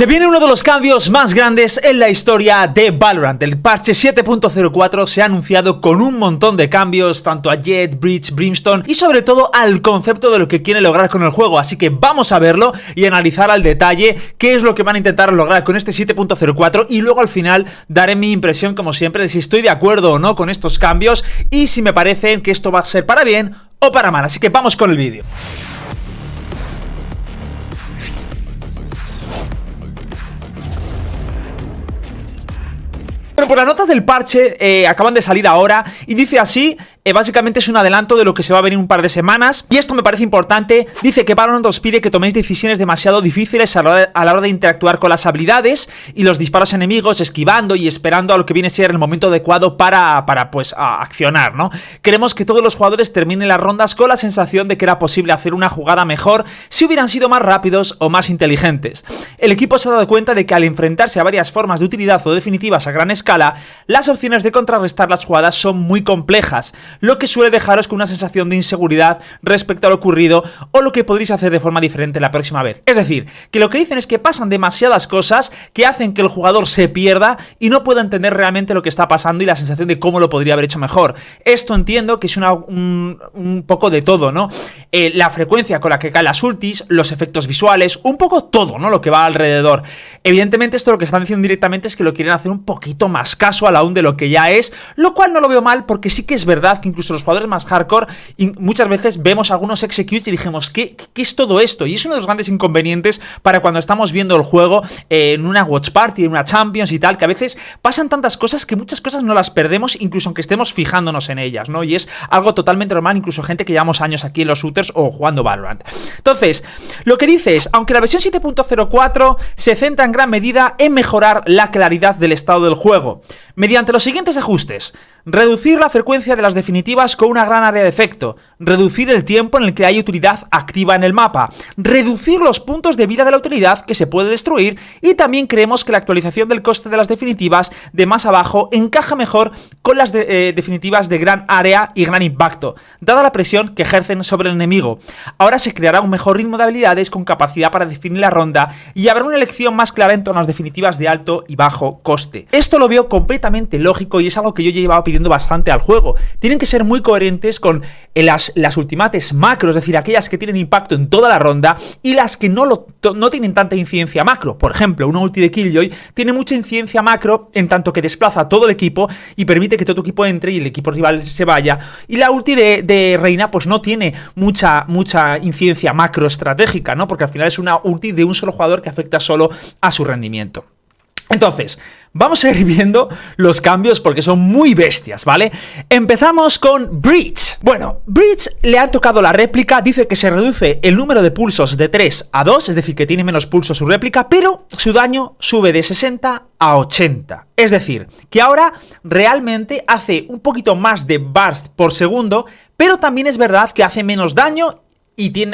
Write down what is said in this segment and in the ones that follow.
Se viene uno de los cambios más grandes en la historia de Valorant. El parche 7.04 se ha anunciado con un montón de cambios, tanto a Jett, Breach, Brimstone y sobre todo al concepto de lo que quiere lograr con el juego. Así que vamos a verlo y analizar al detalle qué es lo que van a intentar lograr con este 7.04 y luego al final daré mi impresión, como siempre, de si estoy de acuerdo o no con estos cambios y si me parecen que esto va a ser para bien o para mal. Así que vamos con el vídeo. Bueno, pues las notas del parche acaban de salir ahora y dice así, básicamente es un adelanto de lo que se va a venir un par de semanas y esto me parece importante. Dice que Valorant os pide que toméis decisiones demasiado difíciles a la hora de interactuar con las habilidades y los disparos enemigos, esquivando y esperando a lo que viene a ser el momento adecuado para pues accionar, ¿no? Queremos que todos los jugadores terminen las rondas con la sensación de que era posible hacer una jugada mejor si hubieran sido más rápidos o más inteligentes. El equipo se ha dado cuenta de que al enfrentarse a varias formas de utilidad o definitivas a gran escala, las opciones de contrarrestar las jugadas son muy complejas, lo que suele dejaros con una sensación de inseguridad respecto a lo ocurrido o lo que podréis hacer de forma diferente la próxima vez. Es decir, que lo que dicen es que pasan demasiadas cosas que hacen que el jugador se pierda y no pueda entender realmente lo que está pasando y la sensación de cómo lo podría haber hecho mejor. Esto entiendo que es un poco de todo, ¿no? La frecuencia con la que caen las ultis, los efectos visuales, un poco todo, ¿no? Lo que va alrededor. Evidentemente esto lo que están diciendo directamente es que lo quieren hacer un poquito más casual aún de lo que ya es, lo cual no lo veo mal porque sí que es verdad que incluso los jugadores más hardcore muchas veces vemos algunos executes y dijimos ¿qué es todo esto? Y es uno de los grandes inconvenientes para cuando estamos viendo el juego en una watch party, en una Champions y tal, que a veces pasan tantas cosas que muchas cosas no las perdemos incluso aunque estemos fijándonos en ellas, ¿no? Y es algo totalmente normal, incluso gente que llevamos años aquí en los shooters o jugando Valorant. Entonces, lo que dice es, aunque la versión 7.04 se centra en gran medida en mejorar la claridad del estado del juego, mediante los siguientes ajustes: reducir la frecuencia de las definitivas con una gran área de efecto, reducir el tiempo en el que hay utilidad activa en el mapa, reducir los puntos de vida de la utilidad que se puede destruir y también creemos que la actualización del coste de las definitivas de más abajo encaja mejor con las definitivas de gran área y gran impacto, dada la presión que ejercen sobre el enemigo. Ahora se creará un mejor ritmo de habilidades con capacidad para definir la ronda y habrá una elección más clara en torno a las definitivas de alto y bajo coste. Esto lo veo completamente lógico y es algo que yo llevaba pidiendo bastante al juego. Tienen que ser muy coherentes con las ultimates macro, es decir, aquellas que tienen impacto en toda la ronda y las que no tienen tanta incidencia macro. Por ejemplo, una ulti de Killjoy tiene mucha incidencia macro en tanto que desplaza a todo el equipo y permite que todo tu equipo entre y el equipo rival se vaya. Y la ulti de Reina pues no tiene mucha incidencia macro estratégica, ¿no? Porque al final es una ulti de un solo jugador que afecta solo a su rendimiento. Entonces, vamos a ir viendo los cambios porque son muy bestias, ¿vale? Empezamos con Breach. Bueno, Breach le han tocado la réplica, dice que se reduce el número de pulsos de 3 a 2, es decir, que tiene menos pulsos su réplica, pero su daño sube de 60 a 80. Es decir, que ahora realmente hace un poquito más de burst por segundo, pero también es verdad que hace menos daño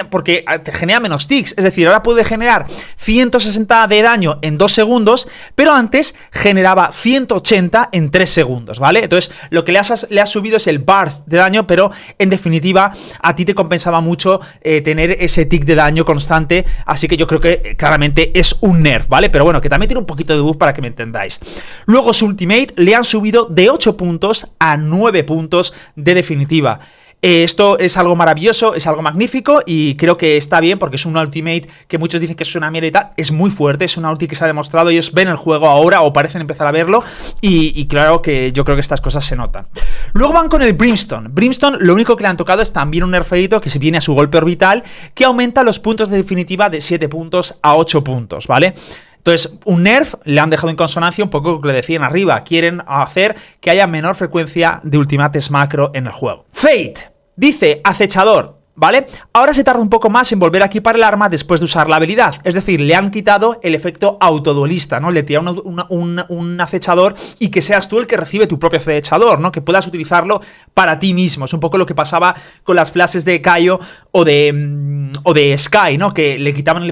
porque te genera menos ticks, es decir, ahora puede generar 160 de daño en 2 segundos, pero antes generaba 180 en 3 segundos, ¿vale? Entonces, lo que le has subido es el burst de daño, pero en definitiva a ti te compensaba mucho tener ese tick de daño constante, así que yo creo que claramente es un nerf, ¿vale? Pero bueno, que también tiene un poquito de buff para que me entendáis. Luego su ultimate le han subido de 8 puntos a 9 puntos de definitiva. Esto es algo maravilloso, es algo magnífico y creo que está bien porque es una ultimate que muchos dicen que es una mierda y tal. Es muy fuerte, es una ulti que se ha demostrado, ellos ven el juego ahora o parecen empezar a verlo y claro que yo creo que estas cosas se notan. Luego van con el Brimstone. Brimstone lo único que le han tocado es también un nerfeito que se viene a su golpe orbital que aumenta los puntos de definitiva de 7 puntos a 8 puntos, ¿vale? Entonces, un nerf le han dejado en consonancia un poco lo que le decían arriba. Quieren hacer que haya menor frecuencia de ultimates macro en el juego. Fate dice acechador, ¿vale? Ahora se tarda un poco más en volver a equipar el arma después de usar la habilidad. Es decir, le han quitado el efecto autoduelista, ¿no? Le tira un acechador y que seas tú el que recibe tu propio acechador, ¿no? Que puedas utilizarlo para ti mismo. Es un poco lo que pasaba con las flashes de Kaio o de Sky, ¿no? Que le quitaban el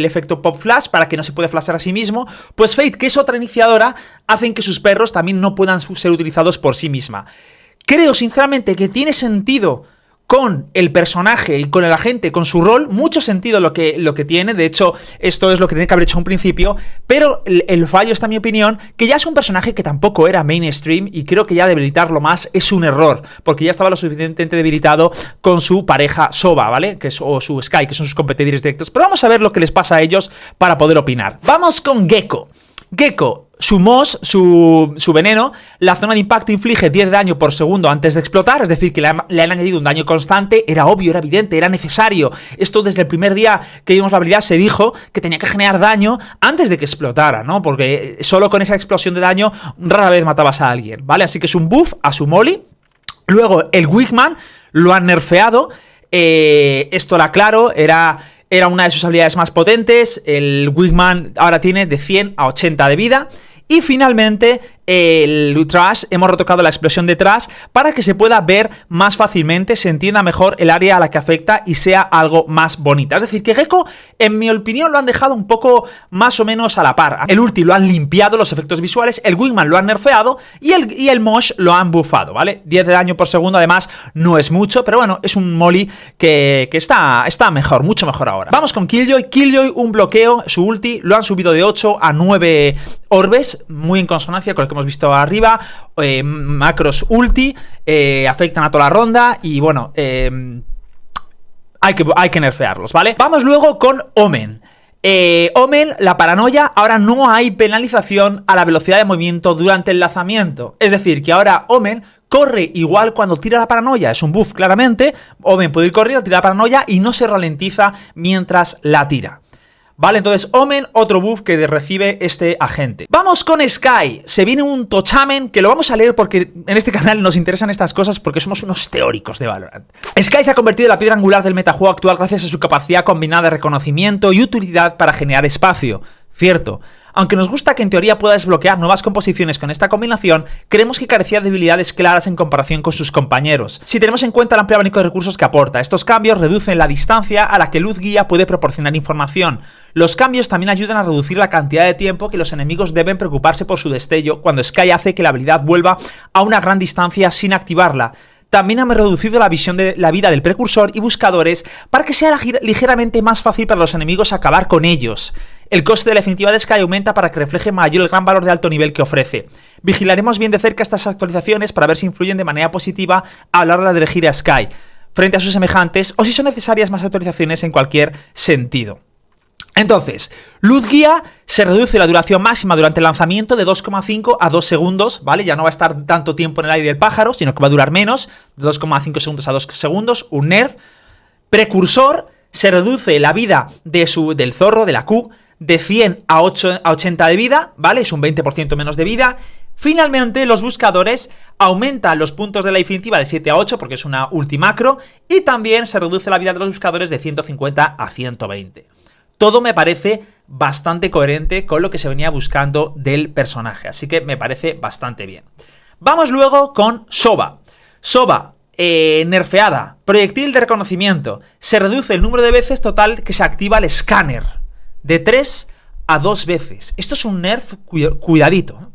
efecto pop flash para que no se pueda flashar a sí mismo. Pues Fate, que es otra iniciadora, hacen que sus perros también no puedan ser utilizados por sí misma. Creo sinceramente que tiene sentido con el personaje y con el agente, con su rol, mucho sentido lo que tiene. De hecho, esto es lo que tiene que haber hecho un principio, pero el fallo está, en mi opinión, que ya es un personaje que tampoco era mainstream y creo que ya debilitarlo más es un error, porque ya estaba lo suficientemente debilitado con su pareja Sova, ¿vale? O su Sky, que son sus competidores directos. Pero vamos a ver lo que les pasa a ellos para poder opinar. Vamos con Gecko. Gecko, su MOS, su veneno, la zona de impacto inflige 10 de daño por segundo antes de explotar, es decir, que le han añadido un daño constante. Era obvio, era evidente, era necesario. Esto desde el primer día que vimos la habilidad se dijo que tenía que generar daño antes de que explotara, ¿no? Porque solo con esa explosión de daño rara vez matabas a alguien, ¿vale? Así que es un buff a su Molly. Luego el Wigman lo han nerfeado. Esto era claro, era una de sus habilidades más potentes. El Wigman ahora tiene de 100 a 80 de vida. Y finalmente el Trash, hemos retocado la explosión de Trash para que se pueda ver más fácilmente, se entienda mejor el área a la que afecta y sea algo más bonita. Es decir, que Gecko, en mi opinión, lo han dejado un poco más o menos a la par. El ulti lo han limpiado los efectos visuales, el Wingman lo han nerfeado y el Mosh lo han buffado, ¿vale? 10 de daño por segundo, además, no es mucho, pero bueno, es un Molly que está mejor, mucho mejor ahora. Vamos con Killjoy. Killjoy, un bloqueo, su ulti lo han subido de 8 a 9 orbes, muy en consonancia con lo que hemos visto arriba. Macros ulti, afectan a toda la ronda y bueno, hay que nerfearlos, ¿vale? Vamos luego con Omen. Omen, la paranoia, ahora no hay penalización a la velocidad de movimiento durante el lanzamiento. Es decir, que ahora Omen corre igual cuando tira la paranoia. Es un buff, claramente. Omen puede ir corriendo, tirar la paranoia y no se ralentiza mientras la tira. Vale, entonces Omen, otro buff que recibe este agente. Vamos con Sky. Se viene un tochamen que lo vamos a leer porque en este canal nos interesan estas cosas porque somos unos teóricos de Valorant. Sky se ha convertido en la piedra angular del metajuego actual gracias a su capacidad combinada de reconocimiento y utilidad para generar espacio. Cierto. Aunque nos gusta que en teoría pueda desbloquear nuevas composiciones con esta combinación, creemos que carecía de debilidades claras en comparación con sus compañeros. Si tenemos en cuenta el amplio abanico de recursos que aporta, estos cambios reducen la distancia a la que Luz Guía puede proporcionar información. Los cambios también ayudan a reducir la cantidad de tiempo que los enemigos deben preocuparse por su destello cuando Sky hace que la habilidad vuelva a una gran distancia sin activarla. También hemos reducido la visión de la vida del precursor y buscadores para que sea ligeramente más fácil para los enemigos acabar con ellos. El coste de la definitiva de Sky aumenta para que refleje mayor el gran valor de alto nivel que ofrece. Vigilaremos bien de cerca estas actualizaciones para ver si influyen de manera positiva a la hora de elegir a Sky frente a sus semejantes o si son necesarias más actualizaciones en cualquier sentido. Entonces, Luz Guía se reduce la duración máxima durante el lanzamiento de 2,5 a 2 segundos, ¿vale? Ya no va a estar tanto tiempo en el aire el pájaro, sino que va a durar menos, de 2,5 segundos a 2 segundos, un nerf. Precursor, se reduce la vida del zorro, de la Q, de 100 a 80 de vida, ¿vale? Es un 20% menos de vida. Finalmente, los buscadores aumentan los puntos de la definitiva de 7 a 8 porque es una ultimacro y también se reduce la vida de los buscadores de 150 a 120. Todo me parece bastante coherente con lo que se venía buscando del personaje, así que me parece bastante bien. Vamos luego con Sova. Sova, nerfeada, proyectil de reconocimiento. Se reduce el número de veces total que se activa el escáner, de 3 a 2 veces. Esto es un nerf cuidadito.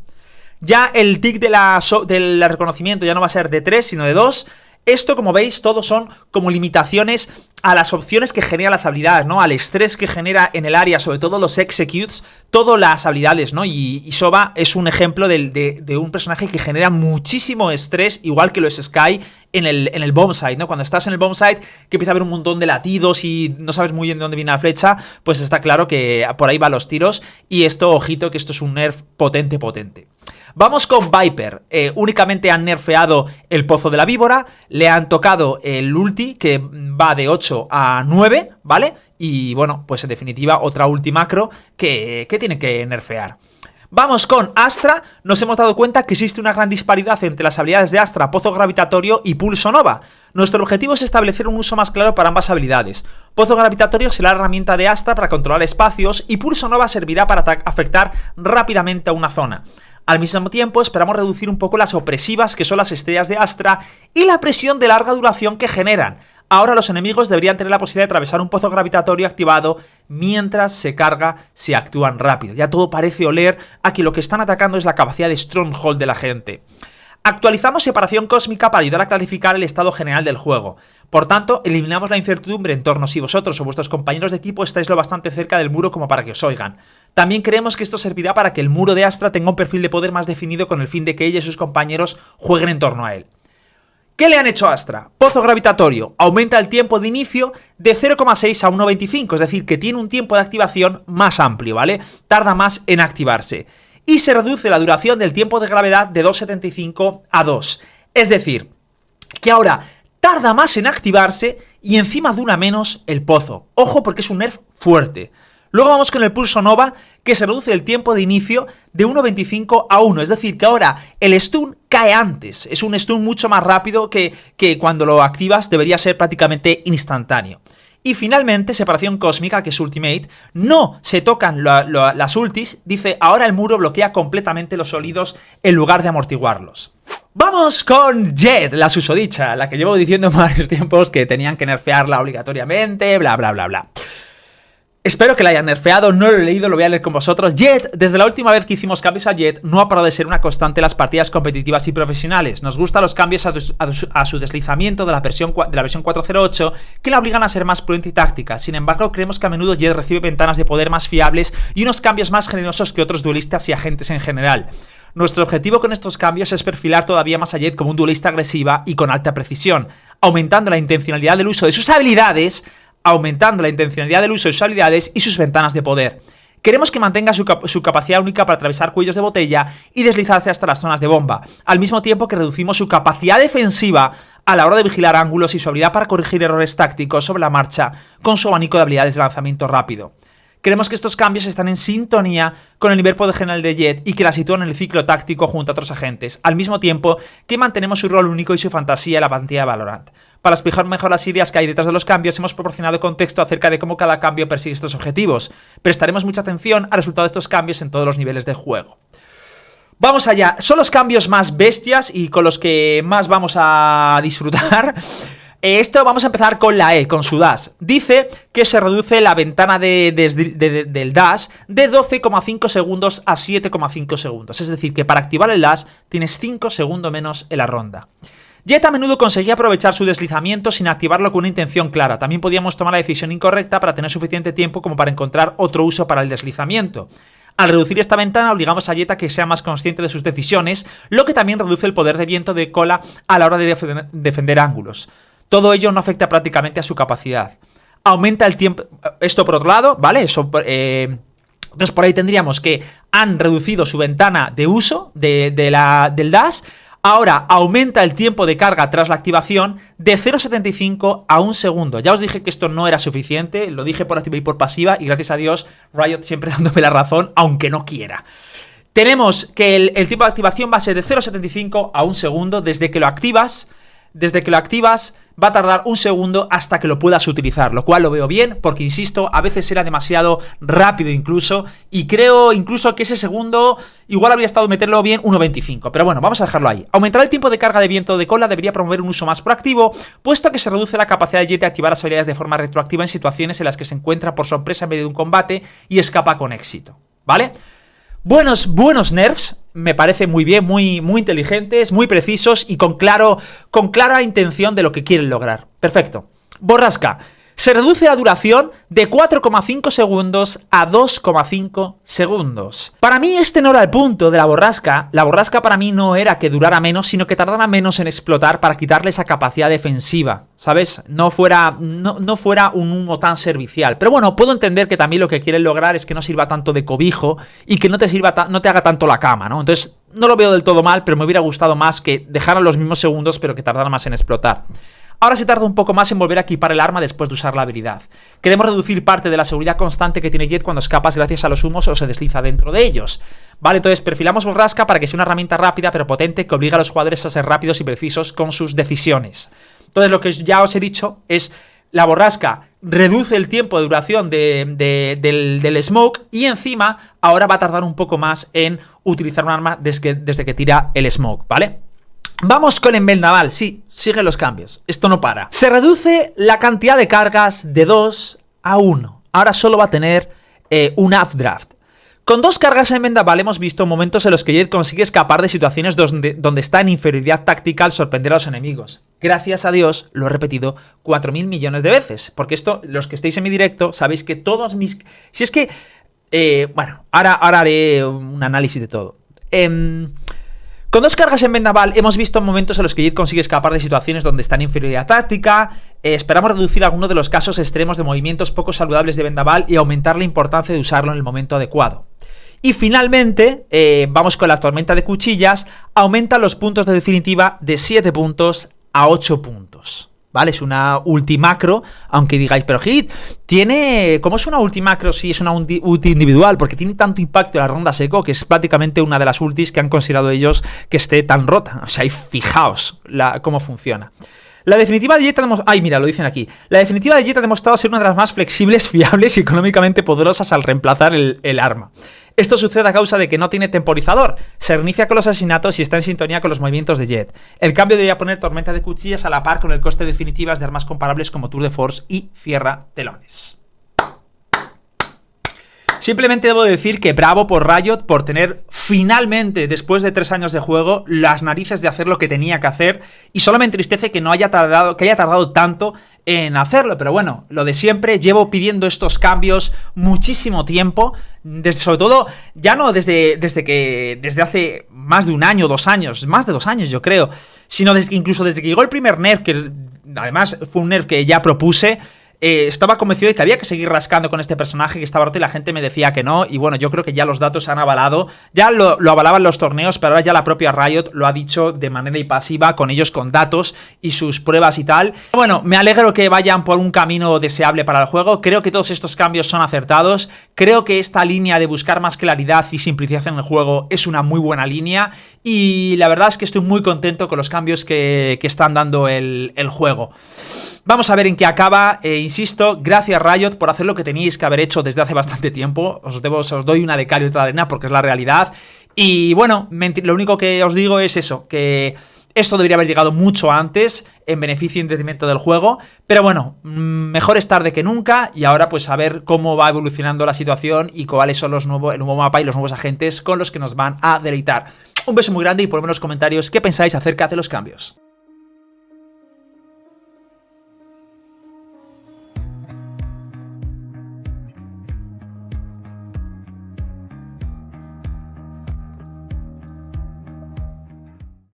Ya el tick del reconocimiento ya no va a ser de 3, sino de 2. Esto, como veis, todos son como limitaciones a las opciones que generan las habilidades, ¿no? Al estrés que genera en el área, sobre todo los executes, todas las habilidades, ¿no? Y Sova es un ejemplo de un personaje que genera muchísimo estrés, igual que lo es Sky en el bomb site, ¿no? Cuando estás en el bomb site, que empieza a haber un montón de latidos y no sabes muy bien de dónde viene la flecha, pues está claro que por ahí van los tiros. Y esto, ojito, que esto es un nerf potente. Vamos con Viper. Únicamente han nerfeado el Pozo de la Víbora, le han tocado el ulti que va de 8 a 9, ¿vale? Y bueno, pues en definitiva otra ulti macro que tiene que nerfear. Vamos con Astra. Nos hemos dado cuenta que existe una gran disparidad entre las habilidades de Astra, Pozo Gravitatorio y Pulso Nova. Nuestro objetivo es establecer un uso más claro para ambas habilidades. Pozo Gravitatorio será la herramienta de Astra para controlar espacios y Pulso Nova servirá para afectar rápidamente a una zona. Al mismo tiempo, esperamos reducir un poco las opresivas que son las estrellas de Astra y la presión de larga duración que generan. Ahora los enemigos deberían tener la posibilidad de atravesar un pozo gravitatorio activado mientras se carga si actúan rápido. Ya todo parece oler a que lo que están atacando es la capacidad de Stronghold de la gente. Actualizamos separación cósmica para ayudar a clarificar el estado general del juego. Por tanto, eliminamos la incertidumbre en torno a si vosotros o vuestros compañeros de equipo estáis lo bastante cerca del muro como para que os oigan. También creemos que esto servirá para que el muro de Astra tenga un perfil de poder más definido con el fin de que ella y sus compañeros jueguen en torno a él. ¿Qué le han hecho a Astra? Pozo gravitatorio. Aumenta el tiempo de inicio de 0,6 a 1,25, es decir, que tiene un tiempo de activación más amplio, ¿vale? Tarda más en activarse. Y se reduce la duración del tiempo de gravedad de 2,75 a 2. Es decir, que ahora tarda más en activarse y encima dura menos el pozo. Ojo, porque es un nerf fuerte. Luego vamos con el pulso Nova, que se reduce el tiempo de inicio de 1,25 a 1. Es decir, que ahora el stun cae antes. Es un stun mucho más rápido que cuando lo activas debería ser prácticamente instantáneo. Y finalmente, separación cósmica, que es Ultimate, no se tocan las ultis, dice, ahora el muro bloquea completamente los sólidos en lugar de amortiguarlos. Vamos con Jet, la susodicha, la que llevo diciendo en varios tiempos que tenían que nerfearla obligatoriamente, bla bla bla bla. Espero que la hayan nerfeado, no lo he leído, lo voy a leer con vosotros. Jet, desde la última vez que hicimos cambios a Jet, no ha parado de ser una constante en las partidas competitivas y profesionales. Nos gustan los cambios a su deslizamiento de la versión 4.08, que la obligan a ser más prudente y táctica. Sin embargo, creemos que a menudo Jet recibe ventanas de poder más fiables y unos cambios más generosos que otros duelistas y agentes en general. Nuestro objetivo con estos cambios es perfilar todavía más a Jet como un duelista agresiva y con alta precisión, aumentando la intencionalidad del uso de sus habilidades y sus ventanas de poder. Queremos que mantenga su capacidad única para atravesar cuellos de botella y deslizarse hasta las zonas de bomba, al mismo tiempo que reducimos su capacidad defensiva a la hora de vigilar ángulos y su habilidad para corregir errores tácticos sobre la marcha con su abanico de habilidades de lanzamiento rápido. Creemos que estos cambios están en sintonía con el nivel poder general de Jet y que la sitúan en el ciclo táctico junto a otros agentes, al mismo tiempo que mantenemos su rol único y su fantasía en la pantalla de Valorant. Para explicar mejor las ideas que hay detrás de los cambios, hemos proporcionado contexto acerca de cómo cada cambio persigue estos objetivos. Prestaremos mucha atención al resultado de estos cambios en todos los niveles de juego. Vamos allá, son los cambios más bestias y con los que más vamos a disfrutar. Esto vamos a empezar con la E, con su dash. Dice que se reduce la ventana del dash de 12,5 segundos a 7,5 segundos. Es decir, que para activar el dash tienes 5 segundos menos en la ronda. Jet a menudo conseguía aprovechar su deslizamiento sin activarlo con una intención clara. También podíamos tomar la decisión incorrecta para tener suficiente tiempo como para encontrar otro uso para el deslizamiento. Al reducir esta ventana obligamos a Jet a que sea más consciente de sus decisiones, lo que también reduce el poder de viento de cola a la hora de defender ángulos. Todo ello no afecta prácticamente a su capacidad. Aumenta el tiempo... Esto por otro lado, ¿vale? Entonces por ahí tendríamos que han reducido su ventana de uso del dash. Ahora aumenta el tiempo de carga tras la activación de 0,75 a 1 segundo. Ya os dije que esto no era suficiente, lo dije por activa y por pasiva, y gracias a Dios Riot siempre dándome la razón, aunque no quiera. Tenemos que el tiempo de activación va a ser de 0,75 a 1 segundo desde que lo activas. Va a tardar 1 segundo hasta que lo puedas utilizar, lo cual lo veo bien porque, insisto, a veces era demasiado rápido incluso, y creo incluso que ese segundo igual habría estado meterlo bien 1,25, pero bueno, vamos a dejarlo ahí. Aumentar el tiempo de carga de viento de cola debería promover un uso más proactivo, puesto que se reduce la capacidad de Jet de activar las habilidades de forma retroactiva en situaciones en las que se encuentra por sorpresa en medio de un combate y escapa con éxito, ¿vale? Buenos nerfs, me parece muy bien, muy inteligentes, muy precisos y con clara intención de lo que quieren lograr. Perfecto. Borrasca. Se reduce la duración de 4,5 segundos a 2,5 segundos. Para mí este no era el punto de la borrasca. La borrasca para mí no era que durara menos, sino que tardara menos en explotar para quitarle esa capacidad defensiva, ¿sabes? No fuera un humo tan servicial. Pero bueno, puedo entender que también lo que quieren lograr es que no sirva tanto de cobijo y que no te haga tanto la cama, ¿no? Entonces no lo veo del todo mal, pero me hubiera gustado más que dejaran los mismos segundos, pero que tardara más en explotar. Ahora se tarda un poco más en volver a equipar el arma después de usar la habilidad. Queremos reducir parte de la seguridad constante que tiene Jet cuando escapas gracias a los humos o se desliza dentro de ellos. Vale, entonces perfilamos borrasca para que sea una herramienta rápida pero potente que obliga a los jugadores a ser rápidos y precisos con sus decisiones. Entonces lo que ya os he dicho es: la borrasca reduce el tiempo de duración del smoke y encima ahora va a tardar un poco más en utilizar un arma desde que tira el smoke, ¿vale? Vamos con el naval, sí, sigue los cambios, esto no para. Se reduce la cantidad de cargas de 2 a 1. Ahora solo va a tener un updraft. Con 2 cargas en vendaval hemos visto momentos en los que Jett consigue escapar de situaciones donde está en inferioridad táctica al sorprender a los enemigos. Gracias a Dios, lo he repetido 4.000 millones de veces, porque esto, los que estéis en mi directo, sabéis que todos mis... Si es que... bueno, ahora haré un análisis de todo. Con 2 cargas en vendaval hemos visto momentos en los que Jett consigue escapar de situaciones donde está en inferioridad táctica. Esperamos reducir algunos de los casos extremos de movimientos poco saludables de vendaval y aumentar la importancia de usarlo en el momento adecuado. Y finalmente, vamos con la tormenta de cuchillas, aumenta los puntos de definitiva de 7 puntos a 8 puntos. ¿Vale? Es una ultimacro, aunque digáis, pero Hit, tiene... ¿Cómo es una ultimacro si es una ulti individual? Porque tiene tanto impacto en la ronda seco que es prácticamente una de las ultis que han considerado ellos que esté tan rota. O sea, y fijaos cómo funciona. La definitiva de Jett ay, mira, lo dicen aquí. La definitiva de Jett ha demostrado ser una de las más flexibles, fiables y económicamente poderosas al reemplazar el arma. Esto sucede a causa de que no tiene temporizador, se reinicia con los asesinatos y está en sintonía con los movimientos de Jett. El cambio debería poner tormenta de cuchillas a la par con el coste de definitivas de armas comparables como Tour de Force y Cierra Telones. Simplemente debo decir que bravo por Riot por tener finalmente, después de 3 años de juego, las narices de hacer lo que tenía que hacer, y solo me entristece que haya tardado tanto en hacerlo, pero bueno, lo de siempre, llevo pidiendo estos cambios muchísimo tiempo, sobre todo, ya no desde hace más de un año, 2 años, más de 2 años yo creo, sino incluso desde que llegó el primer nerf, que además fue un nerf que ya propuse. Estaba convencido de que había que seguir rascando con este personaje que estaba roto y la gente me decía que no, y bueno, yo creo que ya los datos se han avalado, ya lo avalaban los torneos, pero ahora ya la propia Riot lo ha dicho de manera impasiva, con ellos con datos y sus pruebas y tal. Bueno, me alegro que vayan por un camino deseable para el juego, creo que todos estos cambios son acertados, creo que esta línea de buscar más claridad y simplicidad en el juego es una muy buena línea, y la verdad es que estoy muy contento con los cambios que están dando el juego. Vamos a ver en qué acaba, insisto, gracias Riot por hacer lo que teníais que haber hecho desde hace bastante tiempo, os doy una de cal y otra de arena porque es la realidad, y bueno, lo único que os digo es eso, que esto debería haber llegado mucho antes, en beneficio y en detrimento del juego, pero bueno, mejor es tarde que nunca, y ahora pues a ver cómo va evolucionando la situación y cuáles son el nuevo mapa y los nuevos agentes con los que nos van a deleitar. Un beso muy grande y ponedme en los comentarios qué pensáis acerca de los cambios.